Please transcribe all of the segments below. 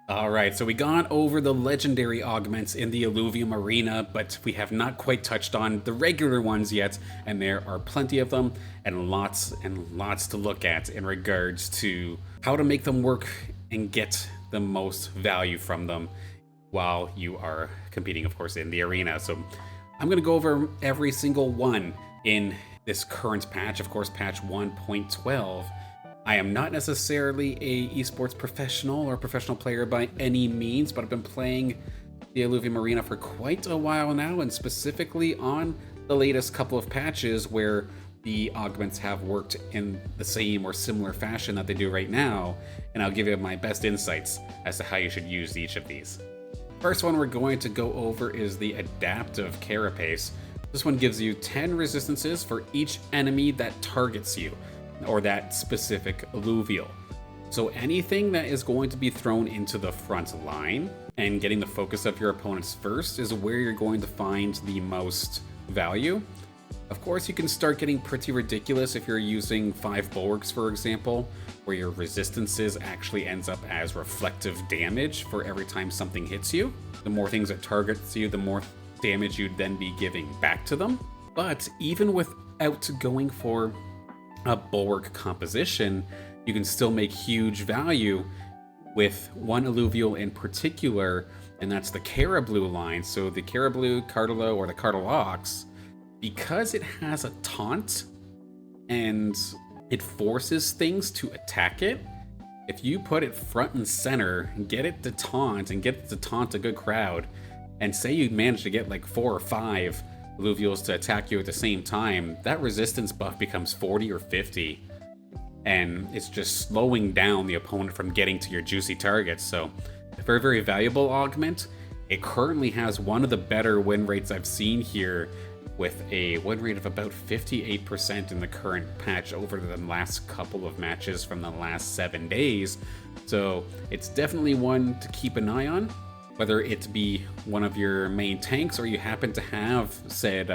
Alright, so we gone over the legendary augments in the Illuvium Arena, but we have not quite touched on the regular ones yet, and there are plenty of them, and lots to look at in regards to how to make them work and get the most value from them while you are competing, of course, in the arena. So I'm going to go over every single one in this current patch, of course, patch 1.12. I am not necessarily a esports professional or professional player by any means, but I've been playing the Illuvium Arena for quite a while now, and specifically on the latest couple of patches where the augments have worked in the same or similar fashion that they do right now, and I'll give you my best insights as to how you should use each of these. First one we're going to go over is the Adaptive Carapace. This one gives you 10 resistances for each enemy that targets you, or that specific alluvial. So anything that is going to be thrown into the front line and getting the focus of your opponents first is where you're going to find the most value. Of course, you can start getting pretty ridiculous if you're using 5 bulwarks, for example, where your resistances actually ends up as reflective damage for every time something hits you. The more things it targets you, the more damage you'd then be giving back to them. But even without going for a bulwark composition, you can still make huge value with one alluvial in particular, and that's the Carablue line. So the Carablue, Cardalo, or the Cardalox, because it has a taunt and it forces things to attack it, if you put it front and center, get it to taunt and get it to taunt a good crowd, and say you manage to get like 4 or 5 alluvials to attack you at the same time, that resistance buff becomes 40 or 50, and it's just slowing down the opponent from getting to your juicy targets. So a very, very valuable augment. It currently has one of the better win rates I've seen here, with a win rate of about 58% in the current patch over the last couple of matches from the last 7 days. So it's definitely one to keep an eye on, whether it be one of your main tanks or you happen to have said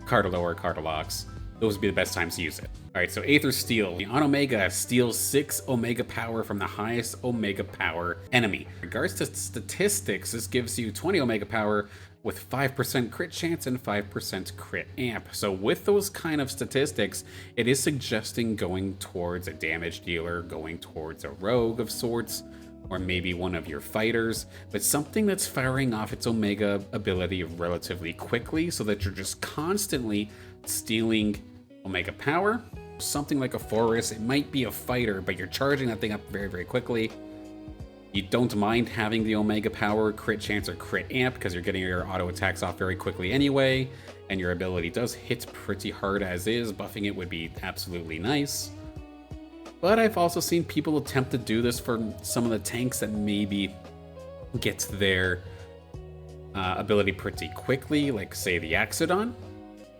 Cardalo or Cardalox. Those would be the best times to use it. Alright, so Aethersteal. On Omega, steals 6 Omega power from the highest Omega power enemy. In regards to statistics, this gives you 20 Omega power with 5% crit chance and 5% crit amp. So with those kind of statistics, it is suggesting going towards a damage dealer, going towards a rogue of sorts, or maybe one of your fighters, but something that's firing off its Omega ability relatively quickly so that you're just constantly stealing Omega power. Something like a Forest, it might be a fighter, but you're charging that thing up very, very quickly. You don't mind having the Omega power, crit chance, or crit amp because you're getting your auto attacks off very quickly anyway, and your ability does hit pretty hard as is. Buffing it would be absolutely nice. But I've also seen people attempt to do this for some of the tanks that maybe get their ability pretty quickly, like say the S.I.D.O.W.N.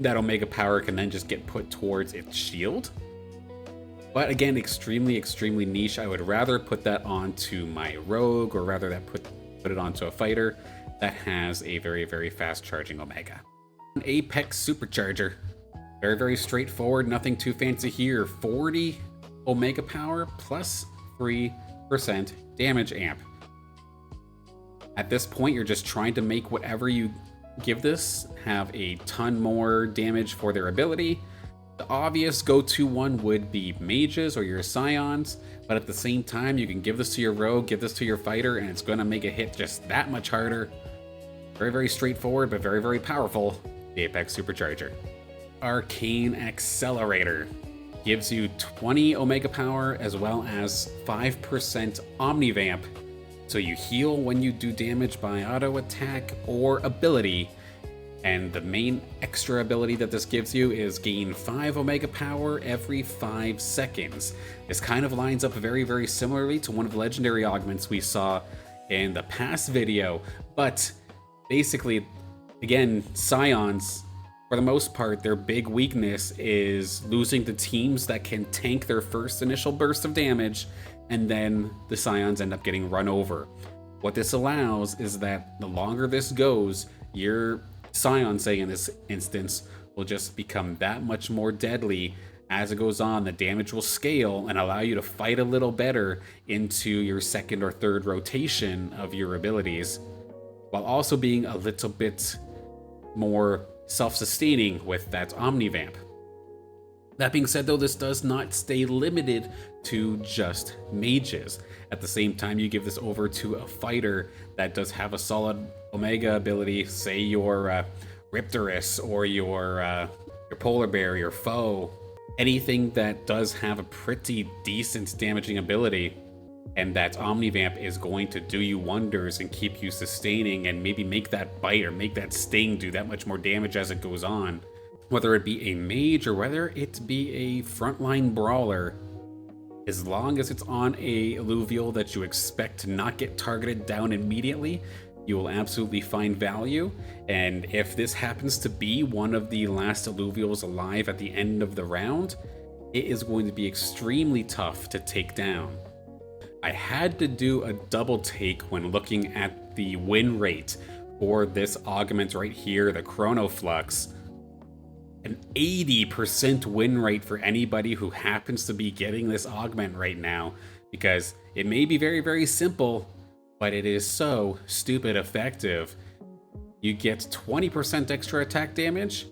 That Omega power can then just get put towards its shield. But again, extremely, extremely niche. I would rather put that onto my rogue, or rather that put it onto a fighter that has a very, very fast charging Omega. Apex Supercharger. Very, very straightforward, nothing too fancy here. 40 Omega power plus 3% damage amp. At this point, you're just trying to make whatever you give this have a ton more damage for their ability. The obvious go-to one would be mages or your scions, but at the same time, you can give this to your rogue, give this to your fighter, and it's going to make it hit just that much harder. Very, very straightforward, but very, very powerful. The Apex Supercharger. Arcane Accelerator. Gives you 20 Omega power as well as 5% Omnivamp. So you heal when you do damage by auto attack or ability. And the main extra ability that this gives you is gain 5 Omega power every 5 seconds. This kind of lines up very, very similarly to one of the legendary augments we saw in the past video. But basically, again, Scions, for the most part, their big weakness is losing the teams that can tank their first initial burst of damage, and then the Scions end up getting run over. What this allows is that the longer this goes, your Scion, say in this instance, will just become that much more deadly As it goes on, the damage will scale and allow you to fight a little better into your second or third rotation of your abilities, while also being a little bit more self-sustaining with that Omnivamp. That being said, though, this does not stay limited to just mages. At the same time, you give this over to a fighter that does have a solid Omega ability, say your Riptorus or your Polar Bear, your Foe, anything that does have a pretty decent damaging ability, and that Omnivamp is going to do you wonders and keep you sustaining and maybe make that bite or make that sting do that much more damage as it goes on. Whether it be a mage or whether it be a frontline brawler, as long as it's on a alluvial that you expect to not get targeted down immediately, you will absolutely find value. And if this happens to be one of the last alluvials alive at the end of the round, it is going to be extremely tough to take down. I had to do a double take when looking at the win rate for this augment right here, the Chronoflux. An 80% win rate for anybody who happens to be getting this augment right now, because it may be very, very simple, but it is so stupid effective. You get 20% extra attack damage,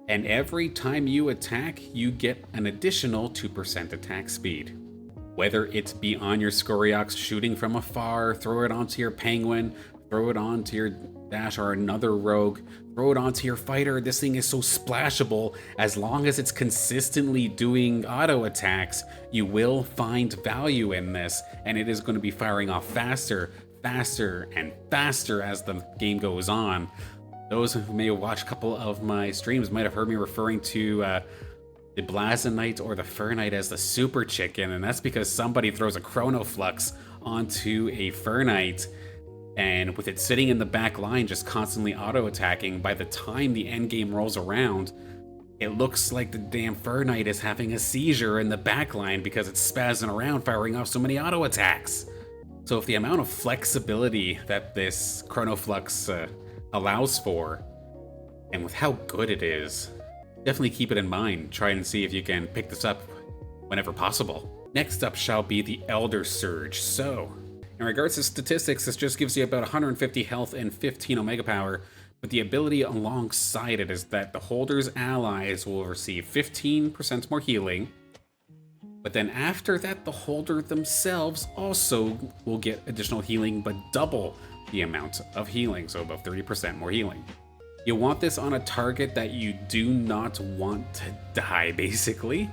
and every time you attack, you get an additional 2% attack speed. Whether it be on your Scoriox shooting from afar, throw it onto your Penguin, throw it onto your Dash or another rogue, throw it onto your fighter. This thing is so splashable. As long as it's consistently doing auto attacks, you will find value in this, and it is going to be firing off faster, and faster as the game goes on. Those who may have watched a couple of my streams might have heard me referring to the Blazonite or the Fernite as the super chicken, and that's because somebody throws a Chronoflux onto a Fernite, and with it sitting in the back line just constantly auto-attacking, by the time the end game rolls around, it looks like the damn Fernite is having a seizure in the back line because it's spazzing around firing off so many auto-attacks. So if the amount of flexibility that this Chronoflux allows for, and with how good it is, definitely keep it in mind. Try and see if you can pick this up whenever possible. Next up shall be the Eldersurge. So, in regards to statistics, this just gives you about 150 health and 15 Omega power, but the ability alongside it is that the holder's allies will receive 15% more healing, but then after that, the holder themselves also will get additional healing, but double the amount of healing, so about 30% more healing. You want this on a target that you do not want to die, basically,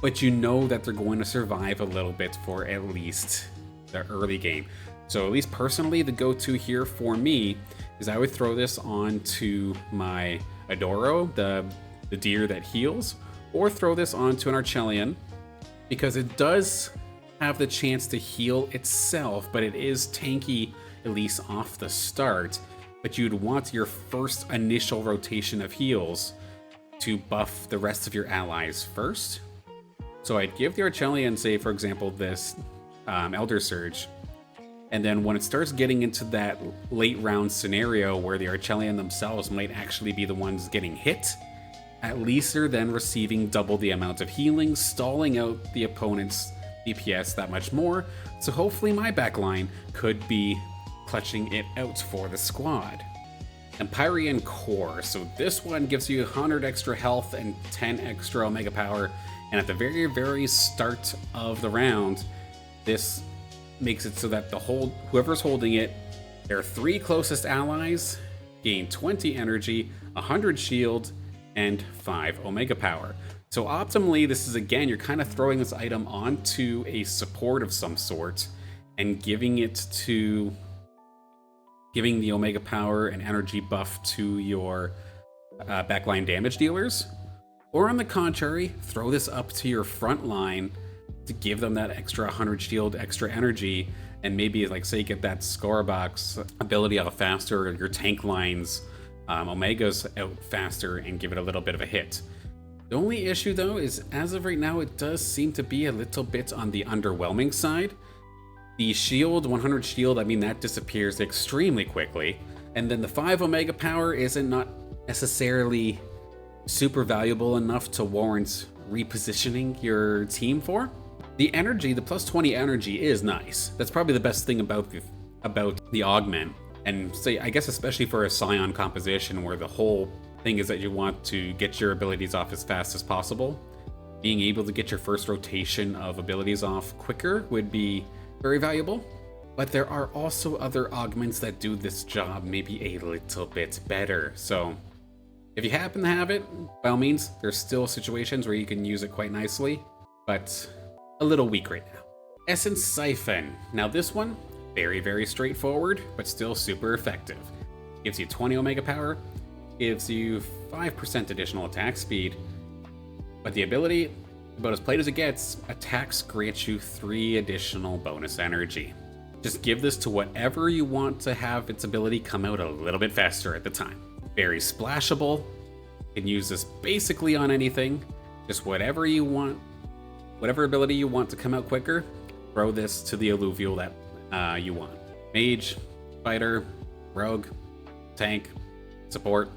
but you know that they're going to survive a little bit for at least the early game. So at least personally, the go-to here for me is I would throw this onto my Adoro, the deer that heals, or throw this onto an Archelion, because it does have the chance to heal itself, but it is tanky, at least off the start. But you'd want your first initial rotation of heals to buff the rest of your allies first. So I'd give the Archelion, say for example, this Eldersurge, and then when it starts getting into that late round scenario where the Archelion themselves might actually be the ones getting hit, at least they're then receiving double the amount of healing, stalling out the opponent's DPS that much more. So hopefully my backline could be clutching it out for the squad. Empyrean Core. So this one gives you 100 extra health and 10 extra Omega power, and at the very, very start of the round, this makes it so that whoever's holding it, their 3 closest allies gain 20 energy, 100 shield, and 5 Omega power. So optimally, this is, again, you're kind of throwing this item onto a support of some sort and giving the Omega power and energy buff to your backline damage dealers. Or on the contrary, throw this up to your front line to give them that extra 100 shield, extra energy, and maybe, like, say, get that Scorebox ability out faster, or your tank lines Omegas out faster and give it a little bit of a hit. The only issue, though, is as of right now, it does seem to be a little bit on the underwhelming side. The shield, 100 shield, I mean, that disappears extremely quickly. And then the 5 Omega power isn't not necessarily super valuable enough to warrant repositioning your team for. The energy, the plus 20 energy is nice. That's probably the best thing about the augment. And say, I guess especially for a Scion composition where the whole thing is that you want to get your abilities off as fast as possible, being able to get your first rotation of abilities off quicker would be very valuable. But there are also other augments that do this job maybe a little bit better. So if you happen to have it, by all means, there's still situations where you can use it quite nicely, but a little weak right now. Essence Siphon. Now this one, very, very straightforward, but still super effective. Gives you 20 Omega power, gives you 5% additional attack speed, but the ability, about as played as it gets, attacks grant you 3 additional bonus energy. Just give this to whatever you want to have its ability come out a little bit faster at the time. Very splashable. You can use this basically on anything. Just whatever you want, whatever ability you want to come out quicker, throw this to the alluvial that you want. Mage, fighter, rogue, tank, support,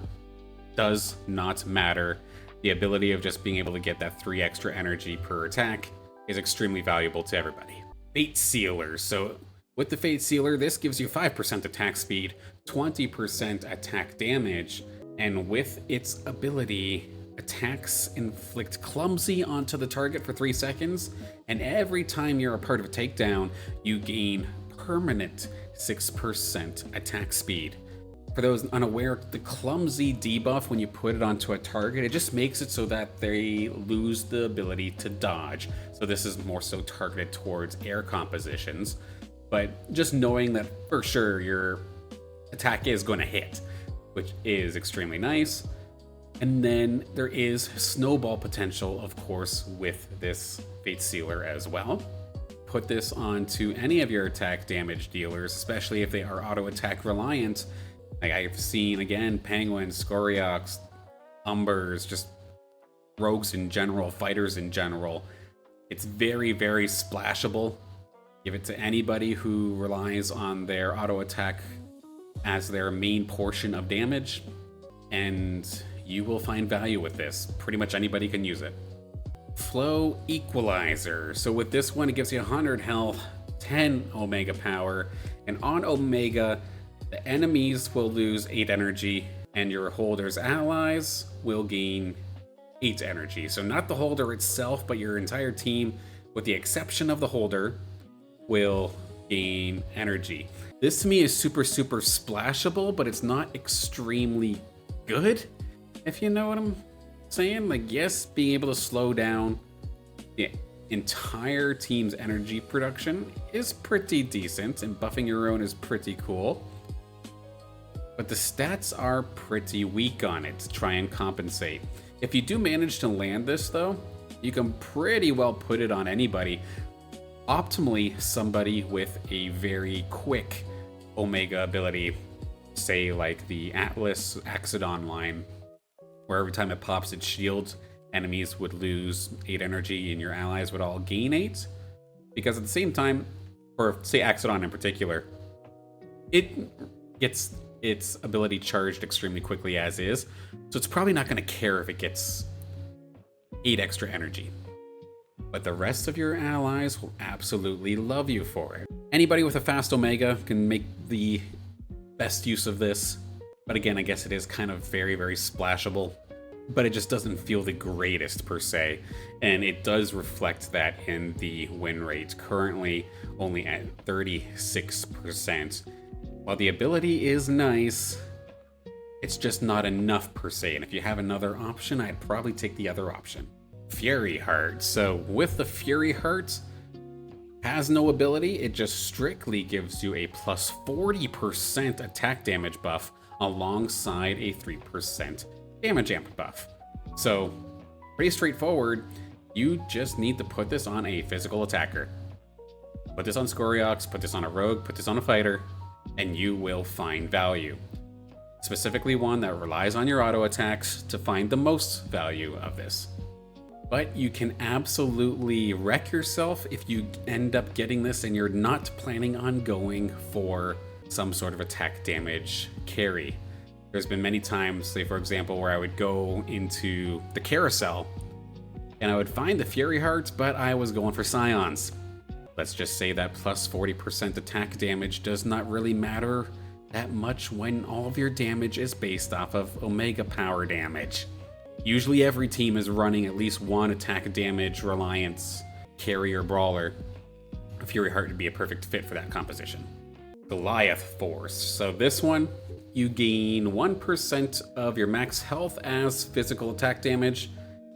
does not matter. The ability of just being able to get that 3 extra energy per attack is extremely valuable to everybody. Fatesealer. So with the Fatesealer, this gives you 5% attack speed, 20% attack damage, and with its ability, attacks inflict clumsy onto the target for 3 seconds, and every time you're a part of a takedown, you gain permanent 6% attack speed. For those unaware, the clumsy debuff, when you put it onto a target, it just makes it so that they lose the ability to dodge. So this is more so targeted towards air compositions. But just knowing that for sure your attack is going to hit, which is extremely nice. And then there is snowball potential, of course, with this Fatesealer as well. Put this onto any of your attack damage dealers, especially if they are auto attack reliant. Like I've seen, again, Penguins, Scoriox, Umbers, just rogues in general, fighters in general. It's very, very splashable. Give it to anybody who relies on their auto attack as their main portion of damage, and you will find value with this. Pretty much anybody can use it. Flow Equalizer. So with this one, it gives you 100 health, 10 Omega power, and on Omega, the enemies will lose 8 energy, and your holder's allies will gain 8 energy. So not the holder itself, but your entire team, with the exception of the holder, will gain energy. This to me is super, super splashable, but it's not extremely good, if you know what I'm saying. Like, yes, being able to slow down the entire team's energy production is pretty decent, and buffing your own is pretty cool. But the stats are pretty weak on it to try and compensate. If you do manage to land this, though, you can pretty well put it on anybody. Optimally, somebody with a very quick Omega ability, say like the Atlas S.I.D.O.W.N line, where every time it pops its shield, enemies would lose 8 energy and your allies would all gain 8. Because at the same time, or say S.I.D.O.W.N in particular, it gets its ability charged extremely quickly as is, so it's probably not going to care if it gets 8 extra energy. But the rest of your allies will absolutely love you for it. Anybody with a fast Omega can make the best use of this, but again, I guess it is kind of very, very splashable, but it just doesn't feel the greatest per se, and it does reflect that in the win rate, currently only at 36%. While the ability is nice, it's just not enough per se, and if you have another option, I'd probably take the other option. Furyheart. So with the Furyheart, has no ability, it just strictly gives you a plus 40% attack damage buff alongside a 3% damage amp buff. So pretty straightforward. You just need to put this on a physical attacker. Put this on Scoriox, put this on a rogue, put this on a fighter, and you will find value. Specifically one that relies on your auto attacks to find the most value of this. But you can absolutely wreck yourself if you end up getting this and you're not planning on going for some sort of attack damage carry. There's been many times, say for example, where I would go into the carousel And I would find the Furyheart, but I was going for Scions. Let's just say that plus 40% attack damage does not really matter that much when all of your damage is based off of Omega power damage. Usually every team is running at least one attack damage reliance carrier brawler. A Furyheart would be a perfect fit for that composition. Goliath Force. So this one, you gain 1% of your max health as physical attack damage,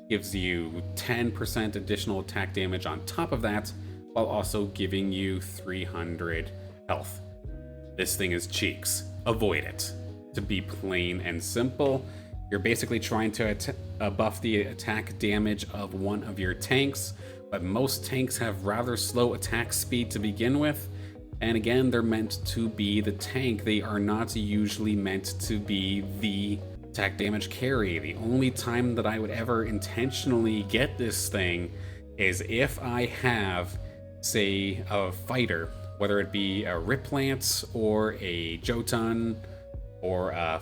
gives you 10% additional attack damage on top of that, while also giving you 300 health. This thing is cheeks. Avoid it. To be plain and simple, you're basically trying to buff the attack damage of one of your tanks, but most tanks have rather slow attack speed to begin with, and again, they're meant to be the tank. They are not usually meant to be the attack damage carry. The only time that I would ever intentionally get this thing is if I have, say, a fighter, whether it be a Riplance or a Jotun or a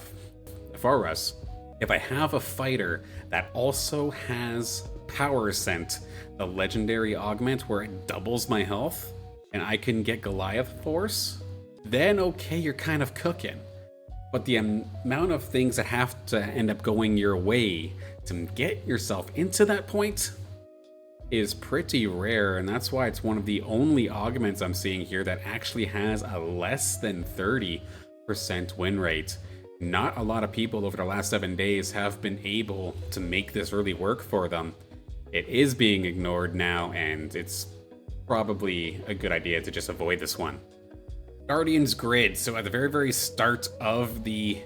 Farus. If I have a fighter that also has Power Ascent, the legendary augment where it doubles my health, and I can get Goliath Force, then okay, you're kind of cooking. But the amount of things that have to end up going your way to get yourself into that point is pretty rare, and that's why it's one of the only augments I'm seeing here that actually has a less than 30% win rate. Not a lot of people over the last 7 days have been able to make this really work for them. It is being ignored now, and it's probably a good idea to just avoid this one. Guardian's Grid. So at the very, very start of the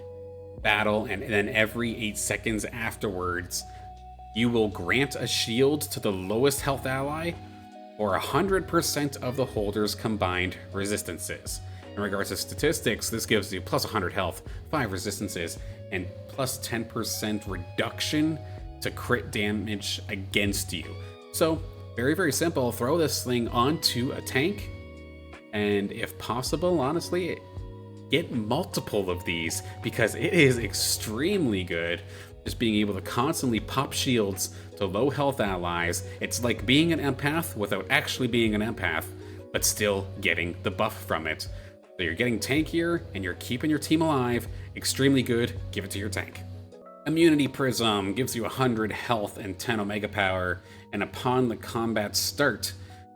battle, and then every 8 seconds afterwards, you will grant a shield to the lowest health ally or 100% of the holder's combined resistances. In regards to statistics, this gives you plus 100 health, 5 resistances, and plus 10% reduction to crit damage against you. So, very, very simple. Throw this thing onto a tank, and if possible, honestly, get multiple of these, because it is extremely good. Just being able to constantly pop shields to low health allies. It's like being an empath without actually being an empath, but still getting the buff from it. So you're getting tankier and you're keeping your team alive. Extremely good. Give it to your tank. Immunity Prism gives you 100 health and 10 Omega power, and upon the combat start,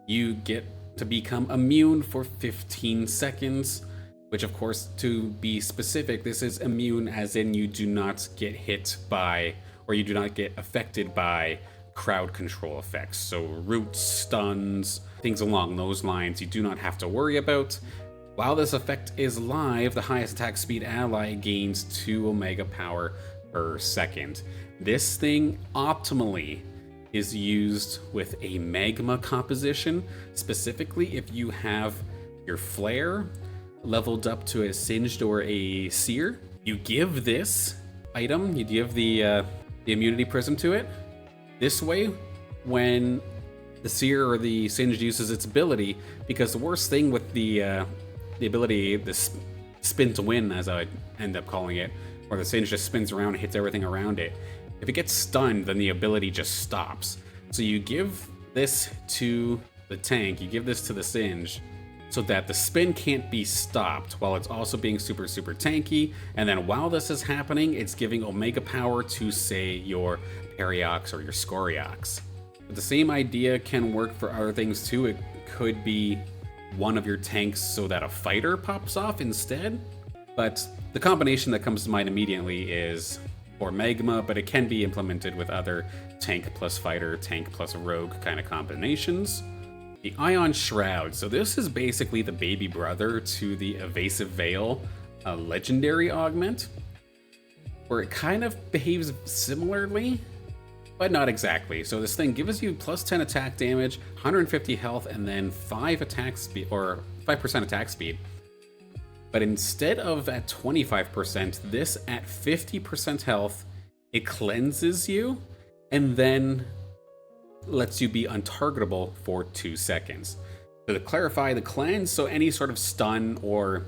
you get to become immune for 15 seconds. Which, of course, to be specific, this is immune as in you do not get hit by, or you do not get affected by crowd control effects. So roots, stuns, things along those lines you do not have to worry about. While this effect is live, the highest attack speed ally gains 2 Omega power per second. This thing optimally is used with a magma composition, specifically if you have your flare leveled up to a Singed or a Seer. You give this item, you give the immunity prism to it. This way, when the Seer or the Singed uses its ability, because the worst thing with the ability, the spin to win, as I end up calling it, where the Singed just spins around and hits everything around it. If it gets stunned, then the ability just stops. So you give this to the tank, you give this to the Singed, so that the spin can't be stopped while it's also being super, super tanky. And then while this is happening, it's giving Omega power to, say, your Periox or your Scoriox. But the same idea can work for other things too. It could be one of your tanks so that a fighter pops off instead. But the combination that comes to mind immediately is for Magma, but it can be implemented with other tank plus fighter, tank plus rogue kind of combinations. The Ion Shroud. So this is basically the baby brother to the Evasive Veil, a legendary augment, where it kind of behaves similarly, but not exactly. So this thing gives you plus 10 attack damage, 150 health, and then 5 attack speed, or 5% attack speed. But instead of at 25%, this at 50% health, it cleanses you, and then lets you be untargetable for 2 seconds. So to clarify, the cleanse, so any sort of stun or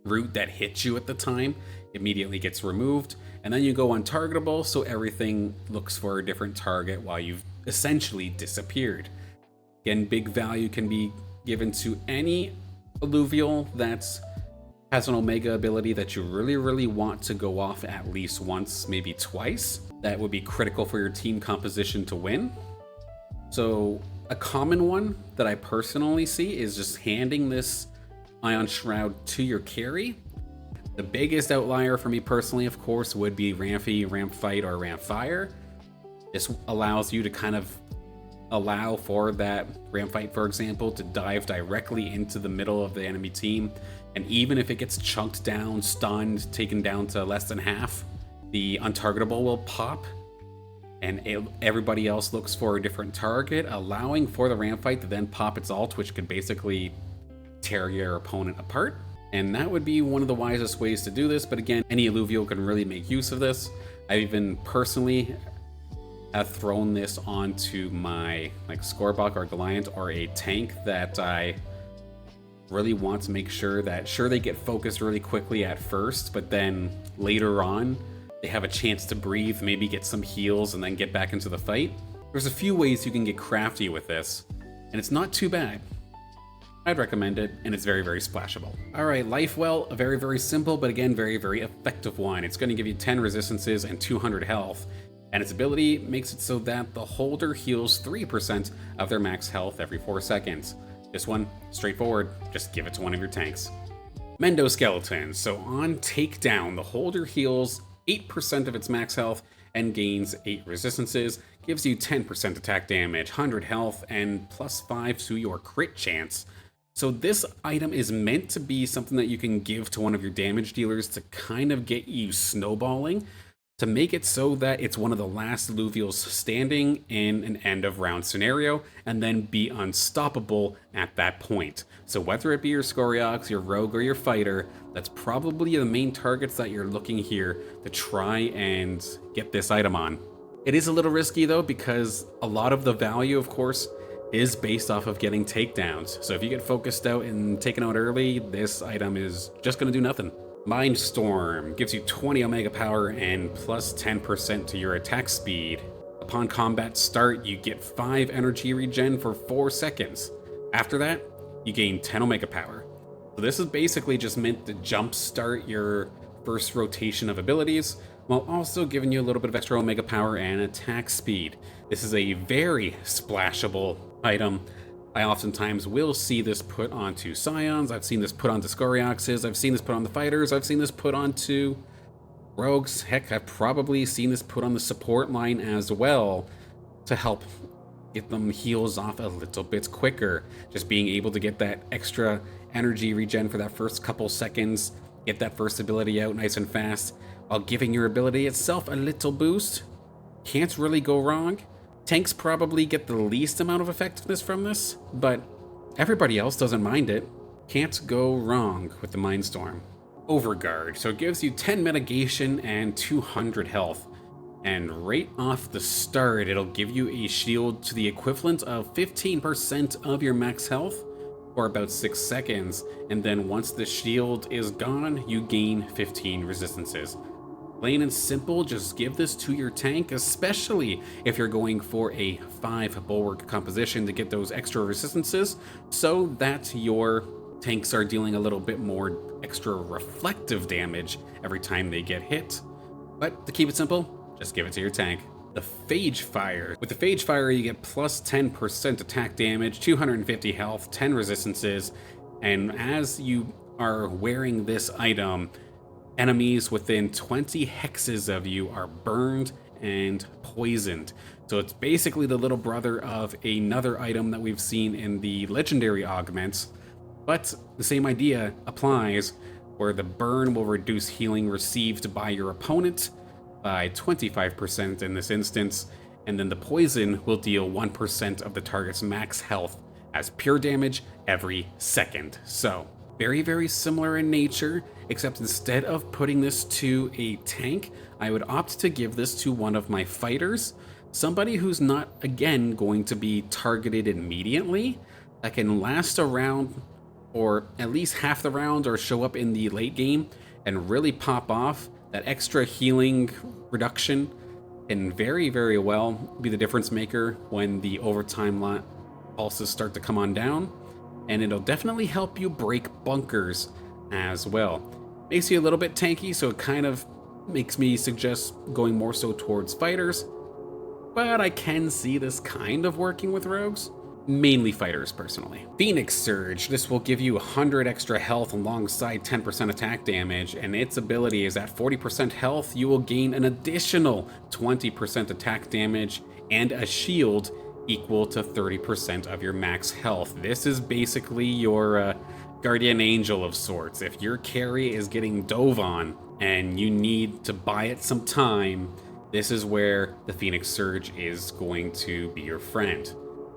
root that hits you at the time immediately gets removed, and then you go untargetable, so everything looks for a different target while you've essentially disappeared. Again, big value can be given to any alluvial that has an Omega ability that you really want to go off at least once, maybe twice. That would be critical for your team composition to win. So a common one that I personally see is just handing this Ion Shroud to your carry. The biggest outlier for me personally, of course, would be Rampy, Ramp Fight, or Ramp Fire. This allows you to kind of allow for that Ramp Fight, for example, to dive directly into the middle of the enemy team. And even if it gets chunked down, stunned, taken down to less than half, the untargetable will pop. And everybody else looks for a different target, allowing for the Ramp Fight to then pop its ult, which could basically tear your opponent apart. And that would be one of the wisest ways to do this. But again, any alluvial can really make use of this. I even personally have thrown this onto my Scorebuck or Goliath or a tank that I really want to make sure that, sure, they get focused really quickly at first, but then later on they have a chance to breathe, maybe get some heals, and then get back into the fight. There's a few ways you can get crafty with this, and it's not too bad. I'd recommend it, and it's very splashable. Alright, Lifewell, a very simple, but again, very effective one. It's going to give you 10 resistances and 200 health, and its ability makes it so that the holder heals 3% of their max health every 4 seconds. This one, straightforward, just give it to one of your tanks. Mendoskeleton, so on takedown, the holder heals 8% of its max health and gains 8 resistances, gives you 10% attack damage, 100 health, and +5 to your crit chance. So this item is meant to be something that you can give to one of your damage dealers to kind of get you snowballing, to make it so that it's one of the last alluvials standing in an end of round scenario, and then be unstoppable at that point. So whether it be your Scoriox, your Rogue, or your Fighter, that's probably the main targets that you're looking here to try and get this item on. It is a little risky though, because a lot of the value, of course, is based off of getting takedowns. So if you get focused out and taken out early, this item is just going to do nothing. Mindstorm gives you 20 Omega power and plus 10% to your attack speed. Upon combat start, you get 5 energy regen for 4 seconds. After that, you gain 10 Omega power. So this is basically just meant to jumpstart your first rotation of abilities, while also giving you a little bit of extra Omega power and attack speed. This is a very splashable item. I oftentimes will see this put onto Scions, I've seen this put onto Scorioxes, I've seen this put on the Fighters, I've seen this put onto Rogues. Heck, I've probably seen this put on the support line as well to help get them heals off a little bit quicker. Just being able to get that extra energy regen for that first couple seconds, get that first ability out nice and fast, while giving your ability itself a little boost. Can't really go wrong. Tanks probably get the least amount of effectiveness from this, but everybody else doesn't mind it. Can't go wrong with the Mindstorm. Overguard, so it gives you 10 mitigation and 200 health. And right off the start, it'll give you a shield to the equivalent of 15% of your max health for about 6 seconds. And then once the shield is gone, you gain 15 resistances. Plain and simple, just give this to your tank, especially if you're going for a 5 bulwark composition to get those extra resistances, so that your tanks are dealing a little bit more extra reflective damage every time they get hit. But to keep it simple, just give it to your tank. The Phagefire. With the Phagefire, you get plus 10% attack damage, 250 health, 10 resistances, and as you are wearing this item, enemies within 20 hexes of you are burned and poisoned. So it's basically the little brother of another item that we've seen in the legendary augments, but the same idea applies, where the burn will reduce healing received by your opponent by 25% in this instance, and then the poison will deal 1% of the target's max health as pure damage every second. So very similar in nature, except instead of putting this to a tank, I would opt to give this to one of my fighters, somebody who's not, again, going to be targeted immediately, that can last a round, or at least half the round, or show up in the late game and really pop off that extra healing reduction Can very, very well be the difference maker when the overtime pulses start to come on down, and it'll definitely help you break bunkers as well. Makes you a little bit tanky, so it kind of makes me suggest going more so towards fighters, but I can see this kind of working with rogues. Mainly fighters, personally. Phoenix Surge. This will give you 100 extra health alongside 10% attack damage, and its ability is at 40% health, you will gain an additional 20% attack damage and a shield equal to 30% of your max health. This is basically your guardian angel of sorts. If your carry is getting dove on and you need to buy it some time, this is where the Phoenix Surge is going to be your friend.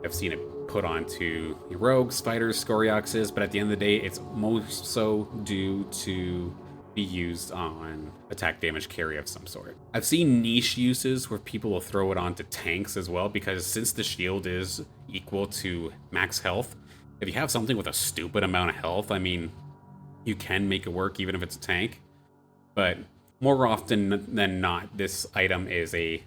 I've seen it put onto rogues, fighters, Scorioxes, but at the end of the day, it's most so due to be used on attack damage carry of some sort. I've seen niche uses where people will throw it onto tanks as well, because since the shield is equal to max health, if you have something with a stupid amount of health, I mean, you can make it work even if it's a tank, but more often than not, this item is a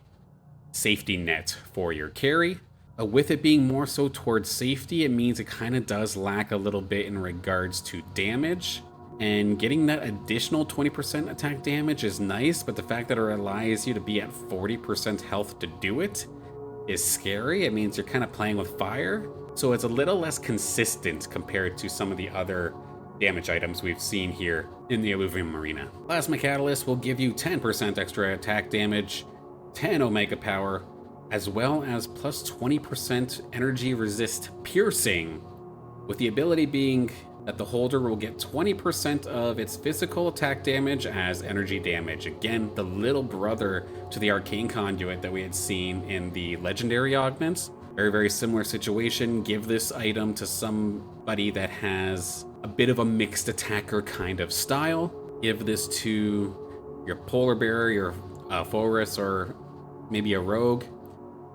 safety net for your carry. With it being more so towards safety, it means it kind of does lack a little bit in regards to damage. And getting that additional 20% attack damage is nice, but the fact that it relies you to be at 40% health to do it is scary. It means you're kind of playing with fire. So it's a little less consistent compared to some of the other damage items we've seen here in the Illuvium Arena. Plasma Catalyst will give you 10% extra attack damage, 10 Omega Power, as well as plus 20% energy resist piercing, with the ability being that the holder will get 20% of its physical attack damage as energy damage. Again, the little brother to the Arcane Conduit that we had seen in the Legendary Augments. Very, very similar situation. Give this item to somebody that has a bit of a mixed attacker kind of style. Give this to your Polar Bearer, your Forest, or maybe a Rogue.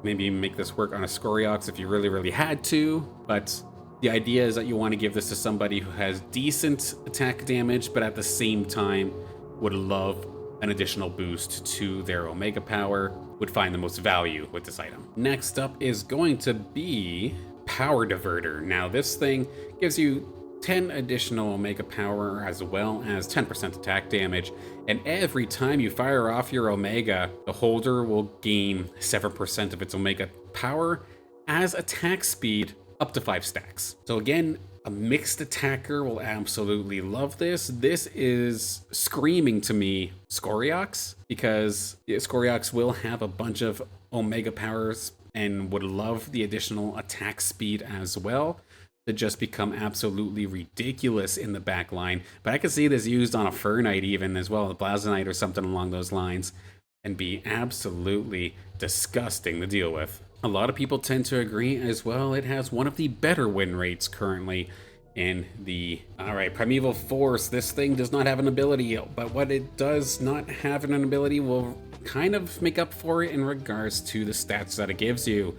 Maybe make this work on a Scoriox if you really, really had to, but the idea is that you want to give this to somebody who has decent attack damage, but at the same time would love an additional boost to their Omega Power, would find the most value with this item. Next up is going to be Power Diverter. Now this thing gives you 10 additional Omega Power as well as 10% attack damage, and every time you fire off your Omega, the holder will gain 7% of its Omega Power as attack speed up to 5 stacks. So again, a mixed attacker will absolutely love this. This is screaming to me Scoriox, because Scoriox will have a bunch of Omega Powers and would love the additional attack speed as well to just become absolutely ridiculous in the back line. But I could see this used on a Fur Knight even as well, a Blazonite or something along those lines, and be absolutely disgusting to deal with. A lot of people tend to agree as well. It has one of the better win rates currently in the... Alright, Primeval Force. This thing does not have an ability, but what it does not have an ability will kind of make up for it in regards to the stats that it gives you.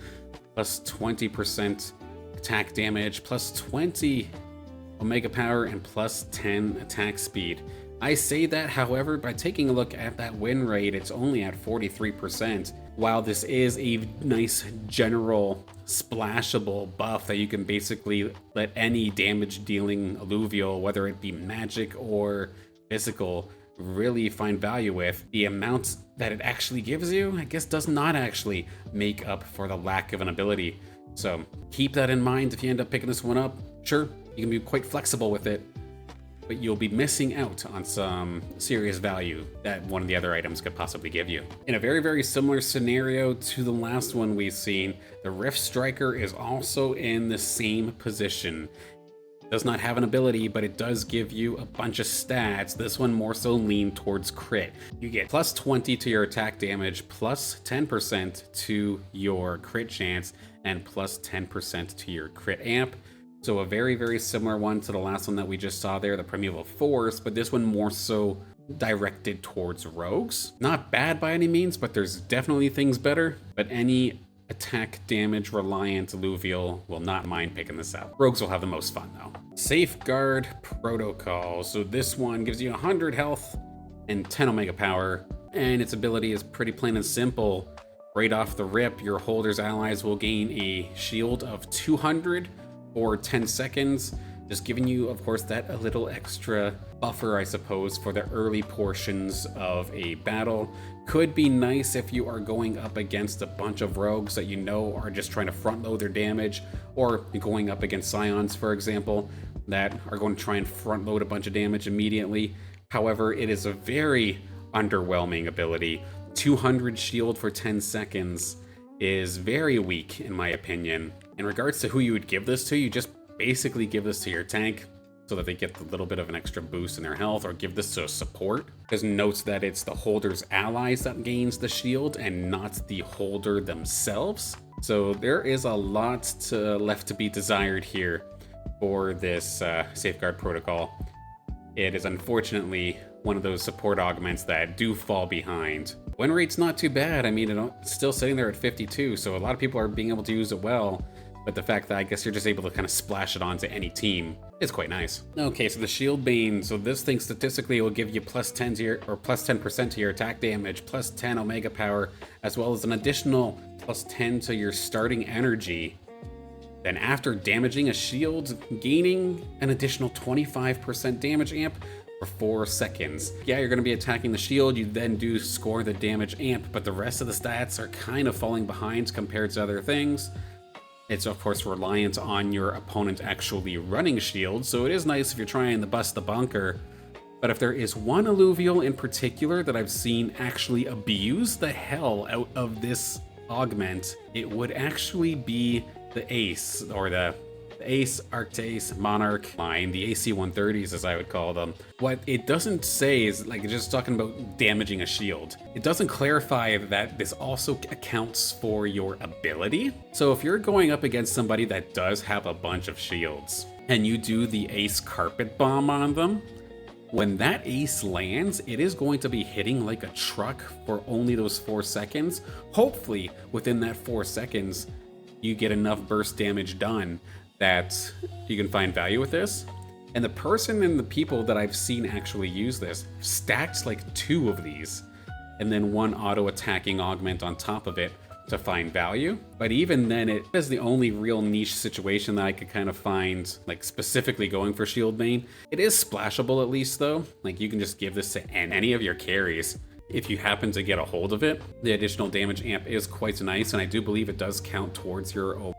Plus 20% attack damage, plus 20 Omega Power, and plus 10 attack speed. I say that, however, by taking a look at that win rate, it's only at 43%. While this is a nice general splashable buff that you can basically let any damage dealing alluvial, whether it be magic or physical, really find value with, the amount that it actually gives you, I guess, does not actually make up for the lack of an ability. So keep that in mind if you end up picking this one up. Sure, you can be quite flexible with it, but you'll be missing out on some serious value that one of the other items could possibly give you. In a very, very similar scenario to the last one we've seen, the Riftstriker is also in the same position. It does not have an ability, but it does give you a bunch of stats. This one more so lean towards crit. You get plus 20 to your attack damage, plus 10% to your crit chance, and plus 10% to your crit amp. So a very, very similar one to the last one that we just saw there, the Primeval Force, but this one more so directed towards rogues. Not bad by any means, but there's definitely things better. But any attack damage reliant alluvial will not mind picking this up. Rogues will have the most fun though. Safeguard Protocol. So this one gives you 100 health and 10 Omega Power, and its ability is pretty plain and simple. Right off the rip, your holder's allies will gain a shield of 200 for 10 seconds, just giving you, of course, that a little extra buffer, I suppose, for the early portions of a battle. Could be nice if you are going up against a bunch of rogues that you know are just trying to front load their damage, or going up against Scions, for example, that are going to try and front load a bunch of damage immediately. However, it is a very underwhelming ability. 200 shield for 10 seconds is very weak, in my opinion. In regards to who you would give this to, you just basically give this to your tank so that they get a little bit of an extra boost in their health, or give this to a support, because notes that it's the holder's allies that gains the shield and not the holder themselves. So there is a lot left to be desired here for this safeguard protocol. It is unfortunately one of those support augments that do fall behind. Win rate's not too bad. I mean, it's still sitting there at 52, so a lot of people are being able to use it well. But the fact that I guess you're just able to kind of splash it onto any team is quite nice. Okay, so the Shield Bane. So this thing statistically will give you plus 10 to your, or plus 10% to your attack damage, plus 10 Omega power, as well as an additional plus 10 to your starting energy. Then after damaging a shield, gaining an additional 25% damage amp for 4 seconds. Yeah, you're going to be attacking the shield, you then do score the damage amp, but the rest of the stats are kind of falling behind compared to other things. It's of course reliant on your opponent actually running shields, so it is nice if you're trying to bust the bunker. But if there is one Illuvial in particular that I've seen actually abuse the hell out of this augment, it would actually be the Ace, or the Ace, Arctace, Monarch line, the AC-130s as I would call them. What it doesn't say is, like, it's just talking about damaging a shield. It doesn't clarify that this also accounts for your ability. So if you're going up against somebody that does have a bunch of shields, and you do the Ace Carpet Bomb on them, when that Ace lands, it is going to be hitting like a truck for only those 4 seconds. Hopefully, within that 4 seconds, you get enough burst damage done that you can find value with this. And the person and the people that I've seen actually use this stacked like 2 of these, and then 1 auto attacking augment on top of it to find value. But even then, it is the only real niche situation that I could kind of find, like specifically going for Shield Bane. It is splashable at least though. Like you can just give this to any of your carries if you happen to get a hold of it. The additional damage amp is quite nice, and I do believe it does count towards your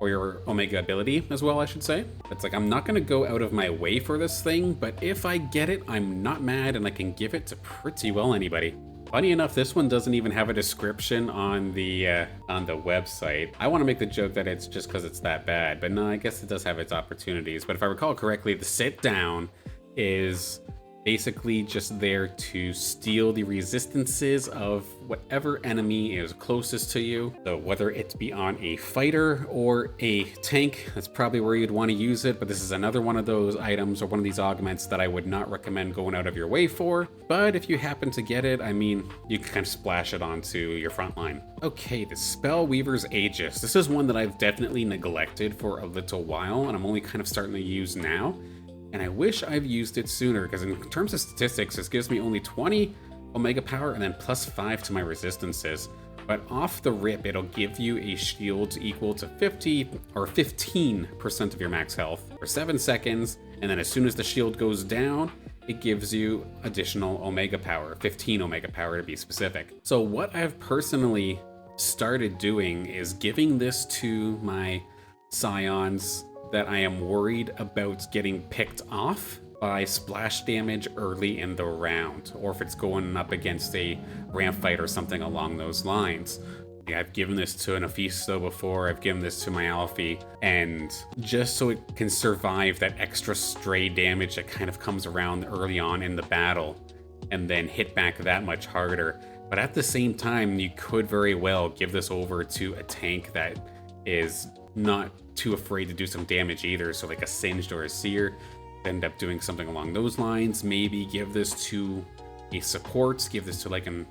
Omega ability as well, I should say. It's like, I'm not gonna go out of my way for this thing, but if I get it, I'm not mad, and I can give it to pretty well anybody. Funny enough, this one doesn't even have a description on the website. I want to make the joke that it's just because it's that bad, but no, I guess it does have its opportunities. But if I recall correctly, the sit-down is basically just there to steal the resistances of whatever enemy is closest to you. So whether it be on a fighter or a tank, that's probably where you'd want to use it. But this is another one of those items, or one of these augments, that I would not recommend going out of your way for. But if you happen to get it, I mean, you can kind of splash it onto your front line. Okay, the Spellweaver's Aegis. This is one that I've definitely neglected for a little while, and I'm only kind of starting to use now. And I wish I've used it sooner, because in terms of statistics, this gives me only 20 Omega power and then plus 5 to my resistances. But off the rip, it'll give you a shield equal to 50 or 15% of your max health for 7 seconds. And then as soon as the shield goes down, it gives you additional Omega power, 15 Omega power to be specific. So what I've personally started doing is giving this to my Scions that I am worried about getting picked off by splash damage early in the round, or if it's going up against a ramp fight or something along those lines. Yeah, I've given this to an Ophisto before, I've given this to my Alfie, and just so it can survive that extra stray damage that kind of comes around early on in the battle, and then hit back that much harder. But at the same time, you could very well give this over to a tank that is not too afraid to do some damage either, so like a Singed or a Seer, end up doing something along those lines. Maybe give this to a support, give this to like an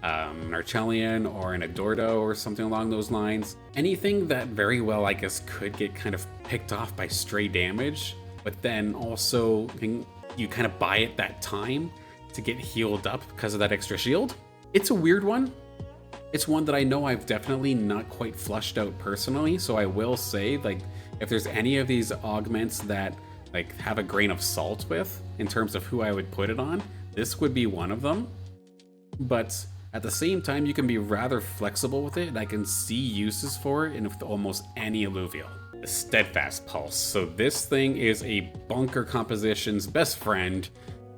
Archelion or an Adordo or something along those lines. Anything that very well, I guess, could get kind of picked off by stray damage, but then also you kind of buy it that time to get healed up because of that extra shield. It's a weird one, It's one that I know I've definitely not quite flushed out personally, so I will say, like, if there's any of these augments that like have a grain of salt with in terms of who I would put it on, this would be one of them. But at the same time, you can be rather flexible with it, and I can see uses for it in almost any alluvial. The Steadfast Pulse. So this thing is a bunker composition's best friend,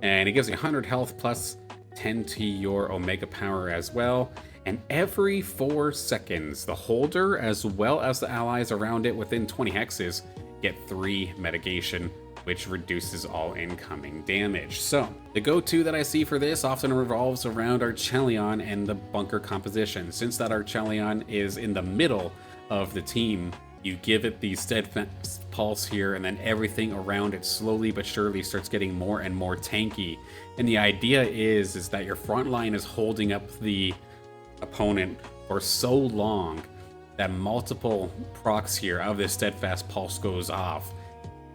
and it gives you 100 health plus 10 to your Omega power as well. And every 4 seconds, the holder as well as the allies around it within 20 hexes get 3 mitigation, which reduces all incoming damage. So the go-to that I see for this often revolves around Arcane and the bunker composition. Since that Arcane is in the middle of the team, you give it the Steadfast Pulse here, and then everything around it slowly but surely starts getting more and more tanky. And the idea is that your front line is holding up the opponent for so long that multiple procs here of this Steadfast Pulse goes off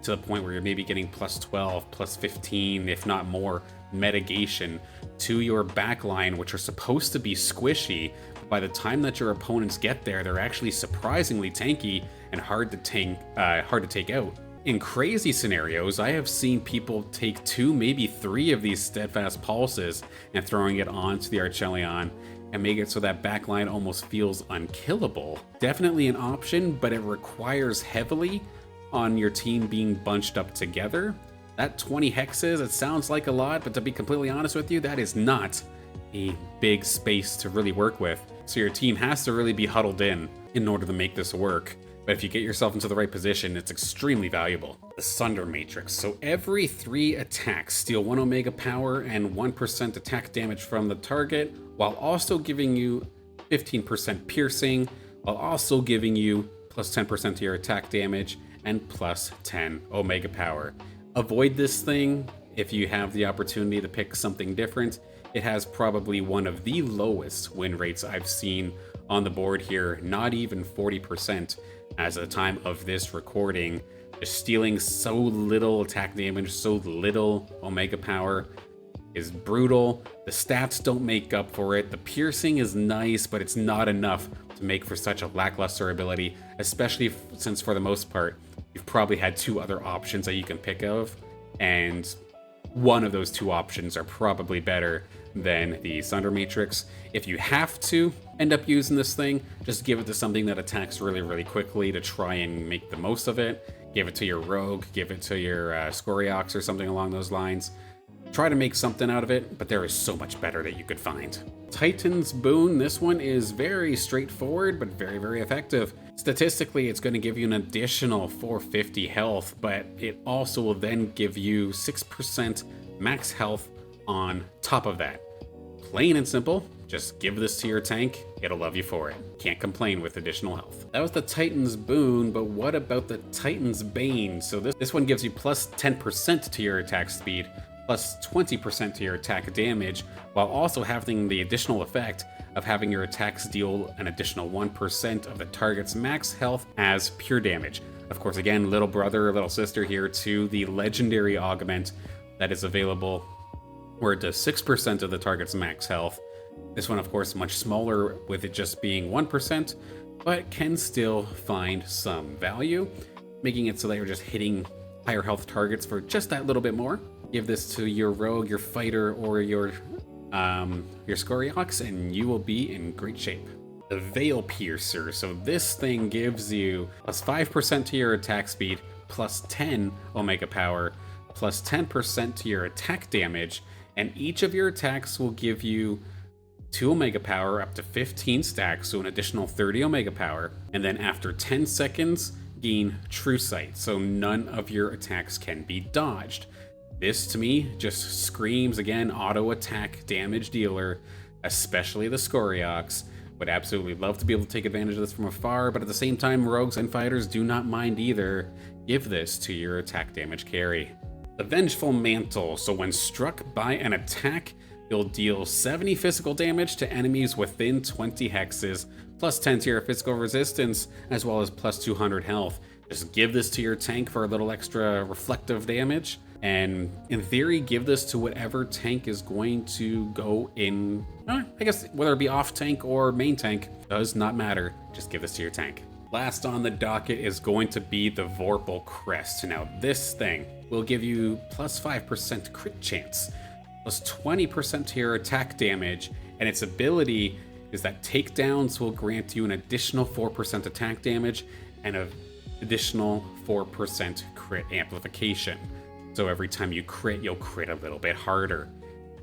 to the point where you're maybe getting plus 12, plus 15, if not more, mitigation to your backline, which are supposed to be squishy, but by the time that your opponents get there, they're actually surprisingly tanky and hard to take out. In crazy scenarios, I have seen people take 2, maybe 3 of these Steadfast Pulses and throwing it onto the Arcane and make it so that backline almost feels unkillable. Definitely an option, but it requires heavily on your team being bunched up together. That 20 hexes, it sounds like a lot, but to be completely honest with you, that is not a big space to really work with. So your team has to really be huddled in order to make this work. But if you get yourself into the right position, it's extremely valuable. The Sunder Matrix. So every 3 attacks steal 1 Omega power and 1% attack damage from the target, while also giving you 15% piercing, while also giving you plus 10% to your attack damage and plus 10 Omega power. Avoid this thing if you have the opportunity to pick something different. It has probably one of the lowest win rates I've seen on the board here, not even 40% as of the time of this recording. Just stealing so little attack damage, so little Omega power is brutal. The stats don't make up for it. The piercing is nice, but it's not enough to make for such a lackluster ability, especially since for the most part, you've probably had 2 other options that you can pick of, and one of those 2 options are probably better than the Sunder Matrix. If you have to end up using this thing, just give it to something that attacks really, really quickly to try and make the most of it. Give it to your Rogue, give it to your Scoriox or something along those lines. Try to make something out of it, but there is so much better that you could find. Titan's Boon, this one is very straightforward, but very, very effective. Statistically, it's going to give you an additional 450 health, but it also will then give you 6% max health on top of that. Plain and simple, just give this to your tank, it'll love you for it. Can't complain with additional health. That was the Titan's Boon, but what about the Titan's Bane? So this one gives you plus 10% to your attack speed, plus 20% to your attack damage, while also having the additional effect of having your attacks deal an additional 1% of the target's max health as pure damage. Of course, again, little brother or little sister here to the legendary augment that is available, where it does 6% of the target's max health. This one, of course, much smaller, with it just being 1%, but can still find some value, making it so that you're just hitting higher health targets for just that little bit more. Give this to your Rogue, your Fighter, or your Scoriox, and you will be in great shape. The Veil Piercer. So this thing gives you plus 5% to your attack speed, plus 10 Omega power, plus 10% to your attack damage, and each of your attacks will give you 2 Omega power up to 15 stacks, so an additional 30 Omega power, and then after 10 seconds, gain True Sight, so none of your attacks can be dodged. This, to me, just screams, again, auto attack damage dealer, especially the Scoriox. Would absolutely love to be able to take advantage of this from afar, but at the same time, Rogues and Fighters do not mind either. Give this to your attack damage carry. The Vengeful Mantle. So when struck by an attack, you'll deal 70 physical damage to enemies within 20 hexes, plus 10 to your physical resistance, as well as plus 200 health. Just give this to your tank for a little extra reflective damage. And in theory, give this to whatever tank is going to go in, I guess whether it be off tank or main tank, does not matter. Just give this to your tank. Last on the docket is going to be the Vorpal Crest. Now this thing will give you plus 5% crit chance, plus 20% to your attack damage, and its ability is that takedowns will grant you an additional 4% attack damage and an additional 4% crit amplification. So every time you crit, you'll crit a little bit harder.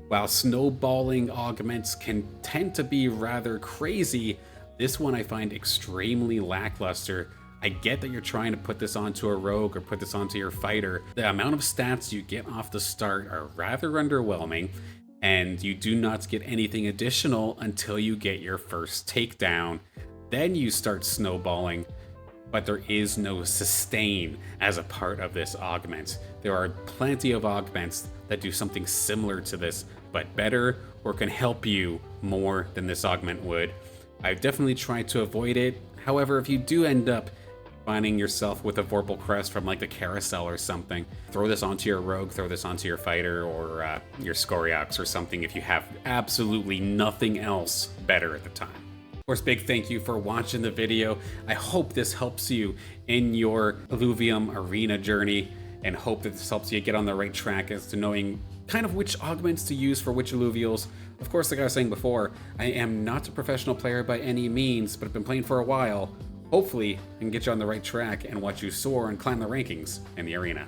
While snowballing augments can tend to be rather crazy, this one I find extremely lackluster. I get that you're trying to put this onto a rogue or put this onto your fighter. The amount of stats you get off the start are rather underwhelming, and you do not get anything additional until you get your first takedown. Then you start snowballing, but there is no sustain as a part of this augment. There are plenty of augments that do something similar to this, but better, or can help you more than this augment would. I've definitely tried to avoid it. However, if you do end up finding yourself with a Vorpal Crest from like the Carousel or something, throw this onto your rogue, throw this onto your fighter, or your Scoriox or something if you have absolutely nothing else better at the time. Of course, big thank you for watching the video. I hope this helps you in your Illuvium Arena journey, and hope that this helps you get on the right track as to knowing kind of which augments to use for which Illuvials. Of course, like I was saying before, I am not a professional player by any means, but I've been playing for a while. Hopefully, I can get you on the right track and watch you soar and climb the rankings in the arena.